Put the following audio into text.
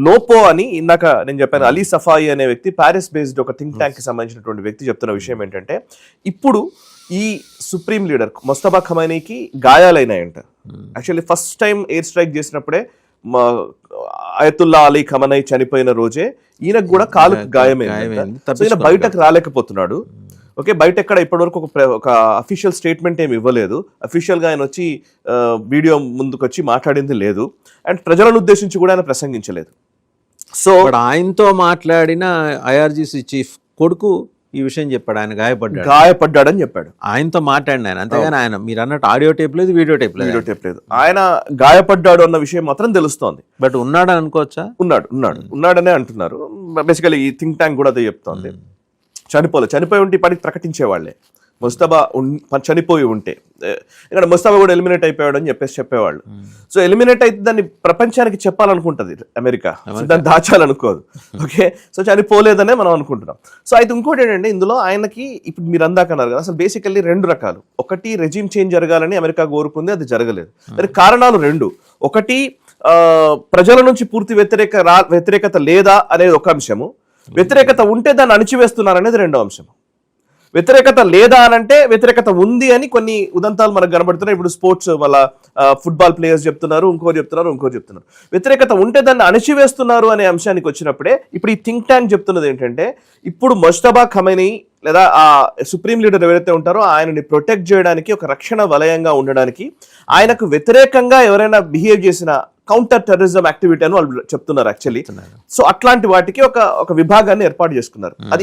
నోపో అని ఇందాక నేను చెప్పాను, అలీ సఫాయి అనే వ్యక్తి ప్యారిస్ బేస్డ్ ఒక థింక్ ట్యాంక్ కి సంబంధించినటువంటి వ్యక్తి చెప్తున్న విషయం ఏంటంటే, ఇప్పుడు ఈ సుప్రీం లీడర్ ముస్తఫా ఖమైనీకి గాయాలైనాయంట. Actually first time air strike చేసినప్పుడే అయతుల్లా అలీ ఖమనై చనిపోయిన రోజే ఈయనకు కూడా కాలుకు గాయమైంది. సో ఈయన బయటకు రాలేకపోతున్నాడు. ఓకే, బయట ఎక్కడ ఇప్పటివరకు ఒక అఫీషియల్ స్టేట్మెంట్ ఏమి ఇవ్వలేదు. అఫీషియల్ గా ఆయన వచ్చి వీడియో ముందుకు వచ్చి మాట్లాడింది లేదు. అండ్ ప్రజలను ఉద్దేశించి కూడా ఆయన ప్రసంగించలేదు. సో ఆయనతో మాట్లాడిన ఐఆర్జీసీ చీఫ్ కొడుకు ఈ విషయం చెప్పాడు, ఆయన గాయపడ్డాడని చెప్పాడు. ఆయనతో మాట్లాడిన ఆయన, అంతేగాని ఆయన మీరు అన్నట్టు ఆడియో టేప్ లేదు, వీడియో టేప్ లేదు. ఆయన గాయపడ్డాడు అన్న విషయం మాత్రం తెలుస్తోంది. బట్ ఉన్నాడని అనుకోవచ్చా? ఉన్నాడనే అంటున్నారు. బేసికలీ ఈ థింక్ ట్యాంక్ కూడా అదే చెప్తోంది. చనిపోయి ఉంటే ఇప్పటికి ప్రకటించేవాళ్లే. ముస్తఫా చనిపోయి ఉంటే, ఇక్కడ ముస్తఫా కూడా ఎలిమినేట్ అయిపోయాడు అని చెప్పేవాళ్ళు. సో ఎలిమినేట్ అయితే దాన్ని ప్రపంచానికి చెప్పాలనుకుంటది అమెరికా, దాన్ని దాచాలనుకోదు. ఓకే, సో చనిపోలేదనే మనం అనుకుంటున్నాం. సో అయితే ఇంకోటి ఏంటంటే, ఇందులో ఆయనకి ఇప్పుడు మీరు అందాక అన్నారు కదా, అసలు బేసికల్లీ 2 రకాలు. ఒకటి రెజిమ్ చేంజ్ జరగాలని అమెరికా కోరుకుంది, అది జరగలేదు. దానికి కారణాలు 2. ఒకటి ప్రజల నుంచి పూర్తి వ్యతిరేకత లేదా అనేది ఒక అంశము, వ్యతిరేకత ఉంటే దాన్ని అణిచివేస్తున్నారనేది 2వ అంశం. వ్యతిరేకత లేదా అనంటే వ్యతిరేకత ఉంది అని కొన్ని ఉదంతాలు మనకు కనబడుతున్నాయి. ఇప్పుడు స్పోర్ట్స్ వల్ల ఫుట్బాల్ ప్లేయర్స్ చెప్తున్నారు, ఇంకో చెప్తున్నారు. వ్యతిరేకత ఉంటే దాన్ని అణిచివేస్తున్నారు అనే అంశానికి వచ్చినప్పుడే ఇప్పుడు ఈ థింక్ ట్యాంక్ చెప్తున్నది ఏంటంటే, ఇప్పుడు ముస్తఫా ఖమైనీ లేదా ఆ సుప్రీం లీడర్ ఎవరైతే ఉంటారో ఆయనని ప్రొటెక్ట్ చేయడానికి, ఒక రక్షణ వలయంగా ఉండడానికి, ఆయనకు వ్యతిరేకంగా ఎవరైనా బిహేవ్ చేసిన కౌంటర్ టెర్రరిజం యాక్టివిటీ అని వాళ్ళు చెప్తున్నారు యాక్చువల్లీ. సో అట్లాంటి వాటికి ఒక విభాగాన్ని ఏర్పాటు చేసుకున్నారు. అది